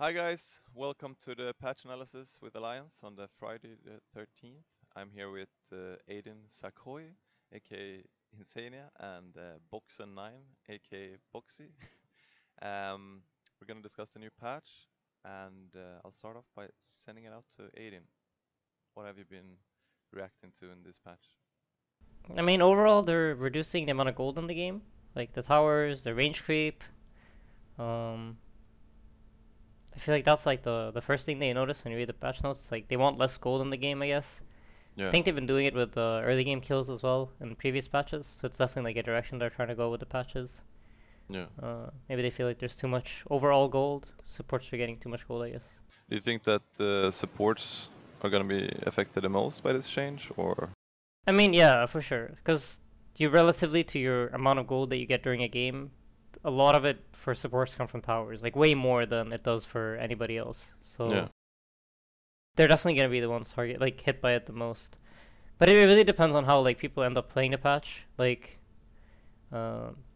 Hi guys, welcome to the patch analysis with Alliance on the Friday the 13th. I'm here with Aiden Sakoy, aka iNSaNiA, and Boxi, aka Boxi. We're gonna discuss the new patch, and I'll start off by sending it out to Aiden. What have you been reacting to in this patch? I mean, overall, they're reducing the amount of gold in the game, like the towers, the range creep. Um, I feel like that's like the first thing they notice when you read the patch notes. Like they want less gold in the game, I guess. I Yeah, think they've been doing it with early game kills as well in previous patches, so it's definitely like a direction they're trying to go with the patches. yeah. Maybe they feel like there's too much overall gold. Supports are getting too much gold, I guess. Do you think that supports are gonna be affected the most by this change, or? I mean, yeah, for sure, because you relatively to your amount of gold that you get during a game, a lot of it for supports come from towers, like way more than it does for anybody else. Yeah, So they're definitely gonna be the ones hit by it the most. But it really depends on how like people end up playing the patch. Like,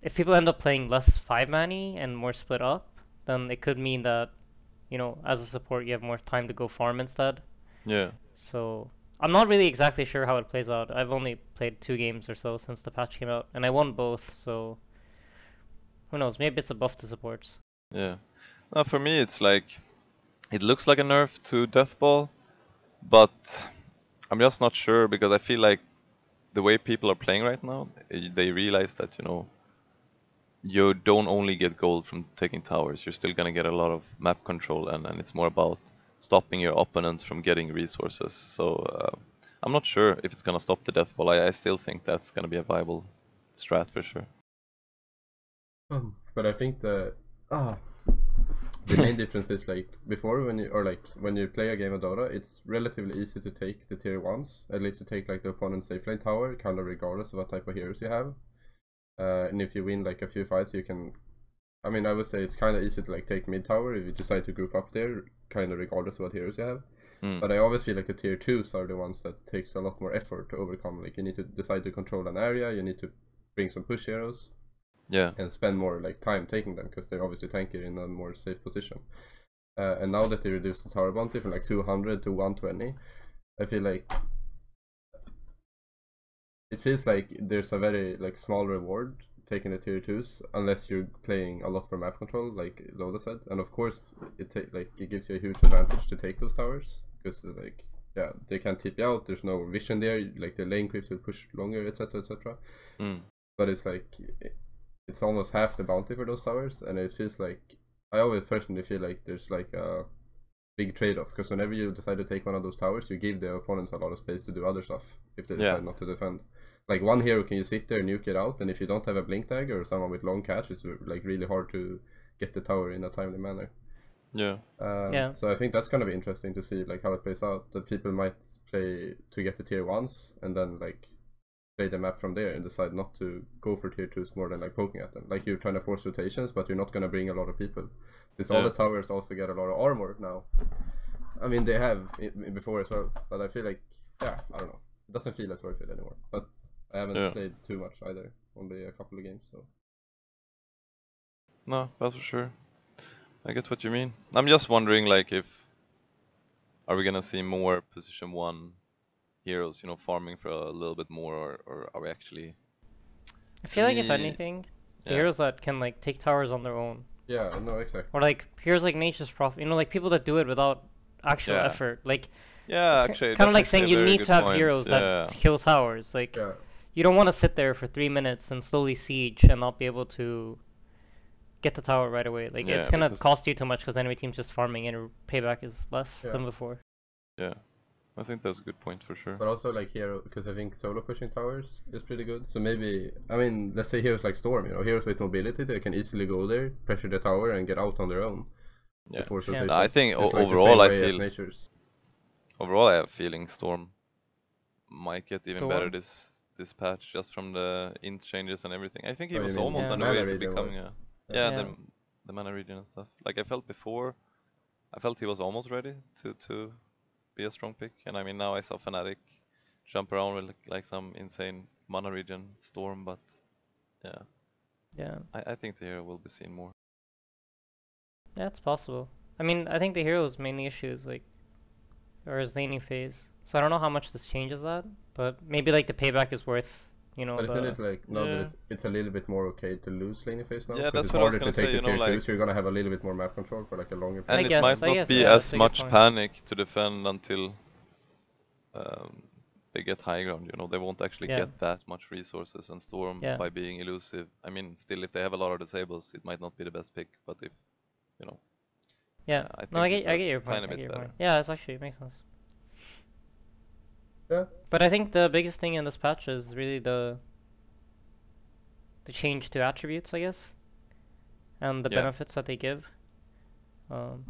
if people end up playing less 5 mani and more split up, then it could mean that as a support you have more time to go farm instead. yeah. So I'm not really exactly sure how it plays out. I've only played 2 games or so since the patch came out, and I won both. So who knows? Maybe it's a buff to supports. Yeah. For me, it's like it looks like a nerf to deathball, but I'm just not sure because I feel like the way people are playing right now, they realize that you don't only get gold from taking towers. You're still gonna get a lot of map control, and it's more about stopping your opponents from getting resources. So I'm not sure if it's gonna stop the deathball. I still think that's gonna be a viable strat for sure. But I think ah the main difference is like before when you play a game of Dota, it's relatively easy to take the tier ones, at least to take like the opponent's safe lane tower, kind of regardless of what type of heroes you have. And if you win like a few fights, you can. I mean, I would say it's kind of easy to like take mid tower if you decide to group up there, kind of regardless of what heroes you have. Mm. But I always feel like the tier twos are the ones that takes a lot more effort to overcome. Like you need to decide to control an area, you need to bring some push heroes, Yeah, and spend more like time taking them because they're obviously tankier in a more safe position. And now that they reduced the tower bounty from like 200 to 120, I feel like it feels like there's a very like small reward taking the tier twos unless you're playing a lot for map control, like Loda said. And of course, it gives you a huge advantage to take those towers because like yeah, they can't tip you out. There's no vision there. Like the lane creeps will push longer, etc., etc. mm. But it's like it's almost half the bounty for those towers, and it feels like I always personally feel like there's like a big trade-off because whenever you decide to take one of those towers, you give the opponents a lot of space to do other stuff if they Yeah, decide not to defend. Like one hero can you sit there, nuke it out, and if you don't have a blink dagger or someone with long catch, it's like really hard to get the tower in a timely manner. yeah, Yeah, So I think that's gonna be interesting to see like how it plays out. That people might play to get the tier ones and then like play the map from there and decide not to go for tier twos more than like poking at them. Like you're trying to force rotations, but you're not gonna bring a lot of people. Because all yeah. the towers also get a lot of armor now. I mean they have it before as well, but I feel like yeah, I don't know. It doesn't feel as worth it anymore. But I haven't Yeah. played too much either. Only a couple of games, so. No, that's for sure. I get what you mean. I'm just wondering, like, if are we gonna see more position one heroes, farming for a little bit more, or are we actually? I To feel like if me, anything, the yeah, heroes that can like take towers on their own, Yeah, no, or exactly. like heroes like Nature's Prophet, like people that do it without actual yeah, effort. Like yeah. it's Actually, kind of that's like actually saying a you very need good to have point. heroes that Yeah, kill towers. Like Yeah, you don't want to sit there for 3 minutes and slowly siege and not be able to get the tower right away. Like it's yeah, gonna because cost you too much because enemy team's just farming and payback is less yeah. than before. yeah, I think that's a good point for sure. But also like hero because I think solo pushing towers is pretty good. So maybe I mean let's say heroes like Storm, heroes with mobility they can easily go there, pressure the tower and get out on their own Yeah, with force Yeah. no, I rotations. think Just like the overall, same I way as feel nature's. overall I have a feeling Storm might get even better Storm. this patch just from the int changes and everything. I think he Oh, you was mean almost Yeah. on the way mana to region becoming wise? a Yeah. yeah Yeah. the mana region and stuff. Like I felt before, I felt he was almost ready to be a strong pick, and I mean now I saw Fnatic jump around with like some insane mana region storm, but yeah, Yeah. I think the hero will be seen more. Yeah, it's possible. I mean, I think the hero's mainly issue is like, or his laning phase. So I don't know how much this changes that, but maybe like the payback is worth, you know, But isn't the. it like now that Yeah. it's a little bit more okay to lose laning phase now? Yeah, Because that's it's what I was harder to gonna take say, the you know, tier 2, like, so you're gonna have a little bit more map control for like a longer and period it of might time. not be yeah, as that's a good much point. panic to defend until they get high ground, you know, they won't actually Yeah. get that much resources and storm Yeah. by being elusive. I mean, still, if they have a lot of disables, it might not be the best pick, but if, you know, Yeah. I No, I think get it's I a get your point. tiny I get bit your better. point. Yeah, it's actually it makes sense. Yeah. But I think the biggest thing in this patch is really the change to attributes, I guess, and the Yeah. benefits that they give. Um,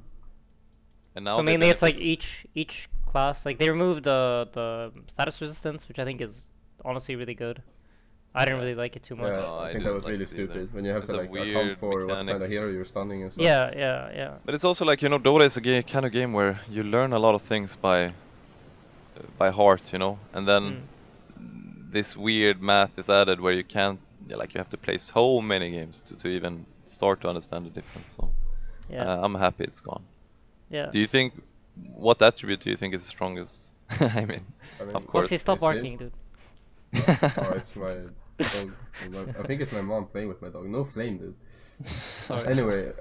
And now so they mainly it's like benefit. each class, like they removed the status resistance, which I think is honestly really good. I didn't Yeah. really like it too much. Yeah, No, I I think that didn't was like really it either. stupid when you have It's to a like account weird for what mechanic. kind of hero you're stunning and stuff. Yeah, yeah, yeah. But it's also like, you know, Dota is a kind of game where you learn a lot of things by heart, you know, and then Mm. this weird math is added where you can't, yeah, like you have to play so many games to even start to understand the difference. So Yeah, I'm happy it's gone. yeah. Do you think, what attribute do you think is the strongest? I mean, I mean, of Boxi, course. stop it seems. barking, dude. Oh, it's my dog. I think it's my mom playing with my dog. No flame, dude. Sorry. Anyway,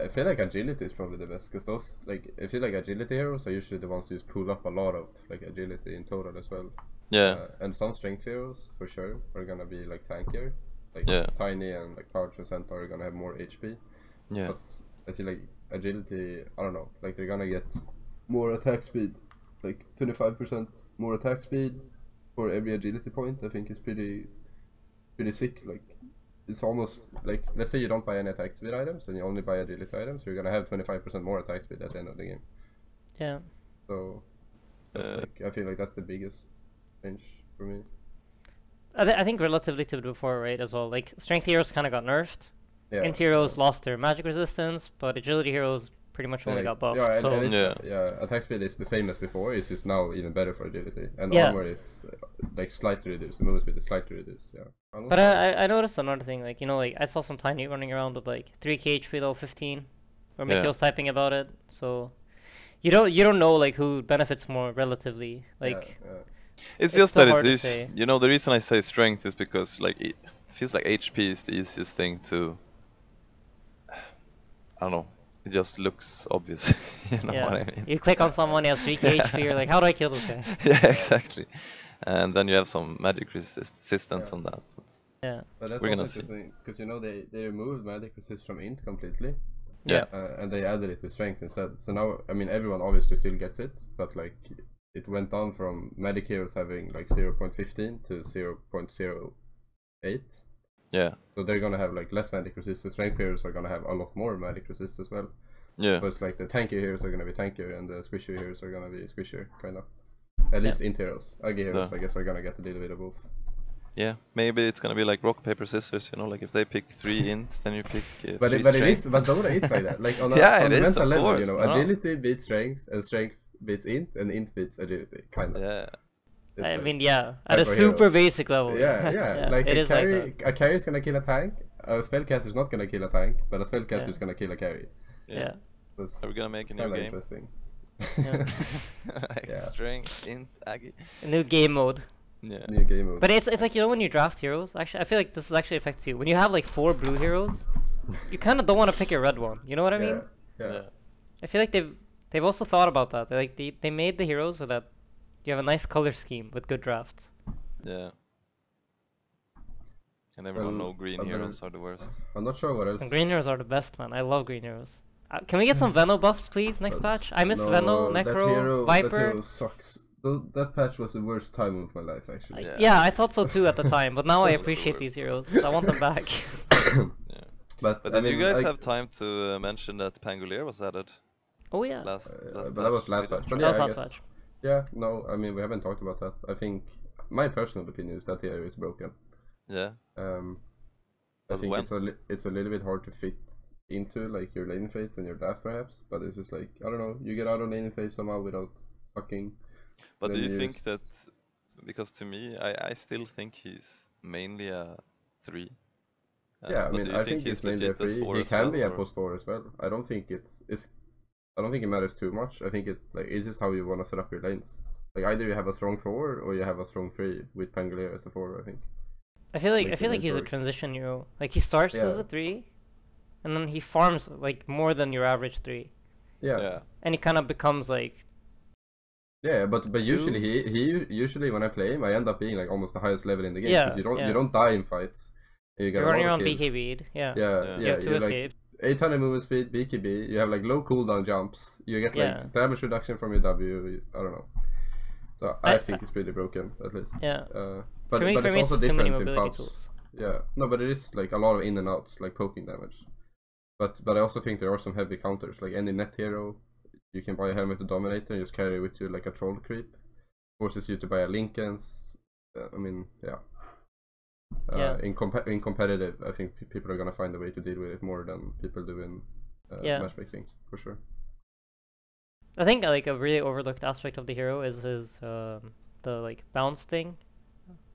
I feel like agility is probably the best because those like I feel like agility heroes are usually the ones who just pull up a lot of like agility in total as well. Yeah, And some strength heroes for sure are gonna be like tankier, like yeah, tiny and like pouch and centaur are gonna have more HP. yeah, But I feel like agility, I don't know, like they're gonna get more attack speed, like 25% more attack speed for every agility point. I think is pretty sick. Like it's almost like, let's say you don't buy any attack speed items and you only buy agility items, you're gonna have 25% more attack speed at the end of the game. Yeah. So that's like, I feel like that's the biggest change for me. I think relatively to before, right, as well. Like strength heroes kind of got nerfed. Yeah, Int heroes lost their magic resistance, but agility heroes pretty much only got buffed. yeah, and So it's Yeah. attack speed is the same as before. It's just now even better for agility, and Yeah. armor is like slightly reduced. The movement speed is slightly reduced. Yeah. But I noticed another thing, like, you know, like I saw some Tiny running around with like 3k HP level 15, or Mickey Yeah. was typing about it. So you don't know like who benefits more relatively. Like yeah. It's it's just still that it's hard to easy. say. You know, the reason I say strength is because like it feels like HP is the easiest thing to. I don't know. It just looks obvious. You know what Yeah, I mean? you click on someone, he has 3k HP, you're like, how do I kill this guy? Yeah, exactly. And then you have some magic resistance Yeah. on that. But Yeah, But that's We're also gonna see. interesting because you know they removed magic resist from int completely, yeah, and they added it to strength instead. So now, I mean, everyone obviously still gets it, but like it went down from magic heroes having like 0.15 to 0.08. Yeah, So they're gonna have like less magic resist. The strength heroes are gonna have a lot more magic resist as well. yeah, So it's like the tankier heroes are gonna be tankier and the squishier heroes are gonna be squishier, kind of. At least int heroes. Agi heroes, Yeah. I guess, are gonna get a little bit of both. yeah. Maybe it's gonna be like rock paper scissors. You know, like if they pick 3 int, then you pick But 3 it is, strength. but Dota is like that. Like on a Yeah, it is, fundamental of level, course. you know, No. agility beats strength, and strength beats int, and int beats agility, kind of. Yeah, It's I like mean, yeah, at a hyper super heroes. basic level. Yeah. Like it is like that. a carry is gonna kill a tank. A spellcaster is not gonna kill a tank, but a spellcaster Yeah. is gonna kill a carry. Yeah. That's Are we gonna make a new kinda game? interesting. Yeah. Like Yeah. strength int Aggie. A new game mode. Yeah. New game mode. But it's like, you know, when you draft heroes, actually I feel like this actually affects you. When you have like 4 blue heroes, you kind of don't want to pick a red one. You know what I mean? Yeah. I feel like they've also thought about that. They made the heroes so that you have a nice color scheme with good drafts. Yeah. And everyone know green but then- heroes are the worst. I'm not sure what else. And green heroes are the best, man. I love green heroes. Can we get some Veno buffs, please, next But patch? I miss no, Veno, that Necro, That Viper. hero sucks. That patch was the worst time of my life, actually. Yeah. Yeah, I thought so too at the time, but now I That was the appreciate these worst. heroes. I want them back. Yeah. But But I did mean, you guys I, have time to mention that Pangolier was added Oh yeah. last but that was last We patch. didn't But try. yeah, That I was last guess. patch. Yeah, no, I mean we haven't talked about that. I think my personal opinion is that hero is broken. Yeah. I But think when? it's a little bit hard to fit into like your lane phase and your draft perhaps. But it's just like, I don't know, you get out of lane phase somehow without sucking. But do then you think just- that, because to me, I still think he's mainly a 3. Yeah, I but mean do you I think he's he's mainly a legit as free. 4 He as can well, be a or? post 4 as well. I don't think it's I don't think it matters too much. I think it's just how you want to set up your lanes. Like either you have a strong forward or you have a strong 3 with Pangolier as a forward. I think. I feel Make like the he's a lanes work. transition hero. Like he starts as Yeah. a 3, and then he farms like more than your average 3, Yeah. Yeah. and he kind of becomes like Yeah, but usually Two? he usually when I play him, I end up being like almost the highest level in the game Yeah, because you yeah. don't die in fights. You get You're a on lot your of own kills. BKB. Yeah. Yeah, Yeah. You yeah. have 2 You're like escapes. 800 movement speed, BKB. You have like low cooldown jumps. You get like Yeah. damage reduction from your W. I don't know. So I think it's pretty broken at least. Yeah. But for me, it's it's also just too many different in mobility pubs. tools. Yeah, no, but it is like a lot of in and outs, like poking damage. But I also think there are some heavy counters, like any net hero. You can buy a helmet to dominator and just carry with you like a troll creep. Forces you to buy a Lincoln's. I mean, yeah. Yeah. In competitive, I think people are gonna find a way to deal with it more than people do in Yeah. matchmaking, for sure. I think like a really overlooked aspect of the hero is his the like bounce thing.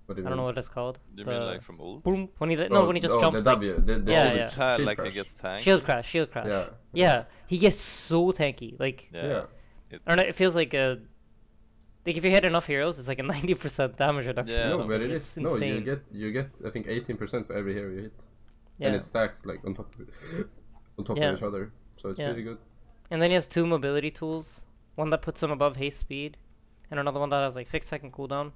What do I you don't know mean? what it's called. You the mean like from ult? boom when he no when he just jumps the like W, the Yeah, shield, yeah. shield Like crash. he gets tanked. shield crash. Yeah. Yeah, he gets so tanky. Like Yeah. I don't know, it feels like a like if you hit enough heroes, it's like a 90% damage reduction. Yeah, or No, something. but it It's is. No, insane. you get I think 18% for every hero you hit, Yeah. and it stacks like on top Yeah. of each other, so it's Yeah. pretty good. And then he has 2 mobility tools. One that puts him above haste speed, and another one that has like 6-second cooldown.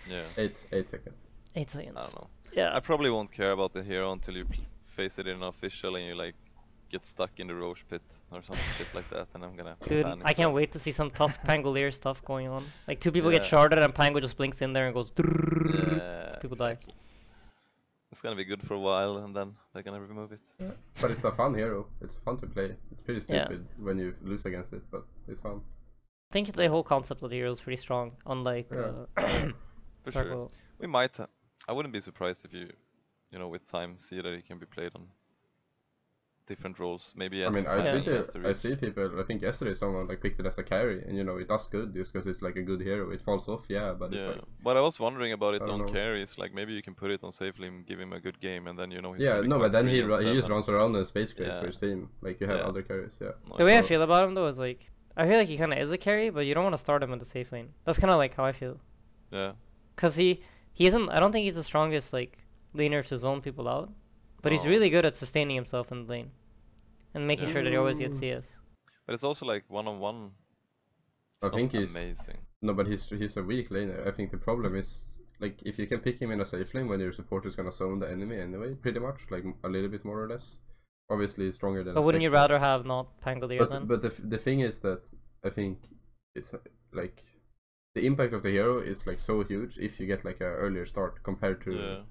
Yeah. 8 seconds. 8 seconds. I don't know. Yeah. I probably won't care about the hero until you face it in official and you like get stuck in the Roche pit or some shit like that, and I'm gonna Dude, ban it I can't for- wait to see some Tusk Pangolier stuff going on. Like 2 people get Yeah. sharded and Pango just blinks in there and goes. Yeah, People die. exactly. It's gonna be good for a while and then they're gonna remove it. But it's a fun hero. It's fun to play. It's pretty Yeah. stupid when you lose against it, but it's fun. I think the whole concept of the hero is pretty strong, unlike For Dark sure. World. We might. I wouldn't be surprised if you know, with time, see that it can be played on different roles. Maybe I as mean, a I see tank people. against the I reach. see people. I think yesterday someone like picked it as a carry, and it does good just because it's like a good hero. It falls off, yeah, but it's Yeah, like but I was wondering about it I don't on know. carries. Like maybe you can put it on safely and give him a good game, and then he's yeah, gonna be no, quite but then free he on he just 7. runs around in space grades Yeah. for his team. Like you have Yeah. other carries, yeah. The way I So- feel about him though is like, I feel like he kind of is a carry, but you don't want to start him in the safe lane. That's kind of like how I feel. Yeah. Cause he isn't. I don't think he's the strongest like laner to zone people out, but he's No, really good it's- at sustaining himself in the lane and making Yeah. sure that he always gets CS. But it's also like one-on-one. I It's think not he's amazing. no, but he's a weak laner. I think the problem is like if you can pick him in a safe lane when your support is gonna zone the enemy anyway, pretty much like a little bit more or less. Obviously stronger than. But a wouldn't you Spectre. rather have not Pangolier then? But the thing is that I think it's like the impact of the hero is like so huge if you get like a earlier start compared to Yeah.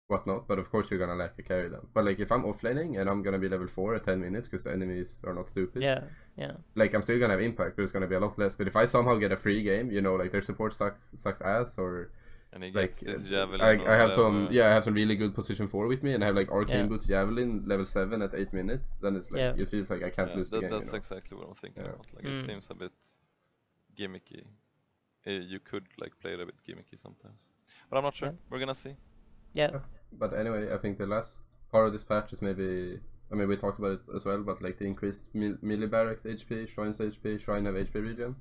whatnot. But of course you're gonna lack a carry then. But like if I'm offlaning and I'm gonna be level 4 at 10 minutes because the enemies are not stupid. Yeah, yeah. Like I'm still gonna have impact, but it's gonna be a lot less. But if I somehow get a free game, like their support sucks ass, or And he like gets this javelin. I or have some whatever. I have some really good position 4 with me, and I have like arcane Yeah. boots javelin level 7 at 8 minutes. Then it's like Yeah. it feels like I can't Yeah, lose the game. that's exactly what I'm thinking Yeah. about. Like Mm. it seems a bit gimmicky. You could like play it a bit gimmicky sometimes, but I'm not sure. Yeah. We're gonna see. Yeah. But anyway, I think the last part of this patch is maybe. I mean, we talked about it as well, but like the increased melee barracks HP, Shrine's HP, Shrine have HP regen.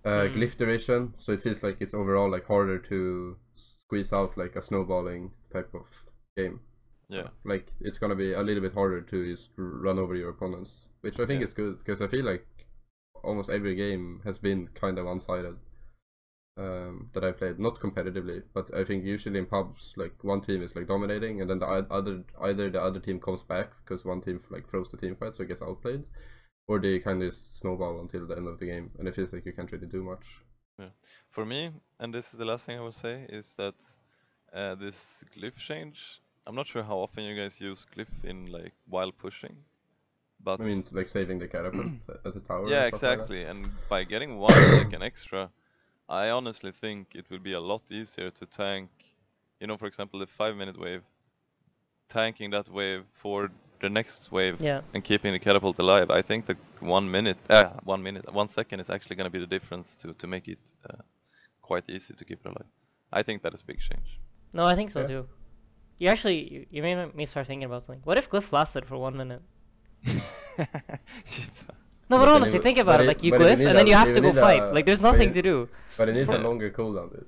Glyph duration, so it feels like it's overall like harder to squeeze out like a snowballing type of game. Yeah. Like it's gonna be a little bit harder to just run over your opponents, which I think Yeah. is good because I feel like almost every game has been kind of one-sided that I played, not competitively, but I think usually in pubs like one team is like dominating and then either the other team comes back because one team like throws the team fight so it gets outplayed, or they kind of snowball until the end of the game and it feels like you can't really do much. For me, and this is the last thing I will say, is that this glyph change. I'm not sure how often you guys use glyph in like while pushing, but I mean, like saving the catapult at the tower. yeah, and stuff like that. exactly. And by getting 1 second extra, I honestly think it will be a lot easier to tank. For example, the 5-minute wave, tanking that wave for the next wave Yeah. and keeping the catapult alive. I think that 1 second is actually going to be the difference to make it quite easy to keep it alive. I think that is a big change. No, I think so Yeah. too. You made me start thinking about something. What if Glyph lasted for 1 minute? No, but honestly, think about it. Like you glyph and then you have to go fight. Like there's nothing to do. But it needs a longer cooldown, dude.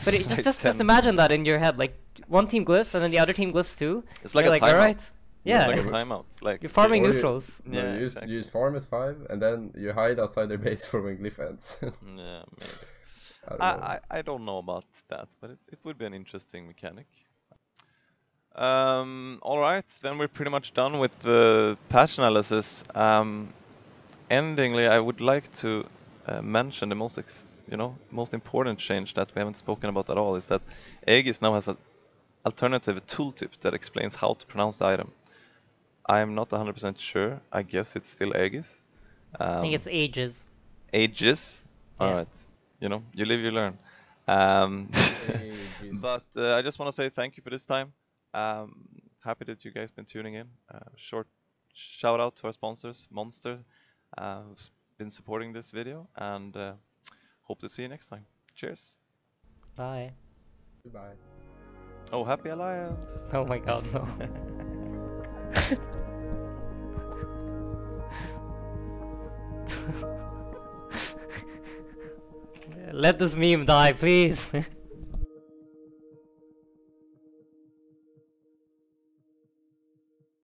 But it, just imagine that in your head. Like one team glyphs and then the other team glyphs too. It's like You're a like, timeout. alright. Yeah. It's like a timeout. Like You're farming Or you- neutrals. No, Yeah, you exactly. use farm as 5 and then you hide outside their base for when glyph ends. Yeah, maybe. I don't know. I don't know about that, but it would be an interesting mechanic. All right, then we're pretty much done with the patch analysis. Endingly, I would like to mention the most important change that we haven't spoken about at all is that Aegis now has an alternative tooltip that explains how to pronounce the item. I am not 100% sure. I guess it's still Aegis. I think it's ages. Aegis. Yeah. All right. You live, you learn. Um, Aegis. but I just want to say thank you for this time. Happy that you guys been tuning in. Short shout out to our sponsors, Monster, who's been supporting this video, and hope to see you next time. Cheers. Bye. Goodbye. Oh, happy alliance. Oh my god, no. Let this meme die, please.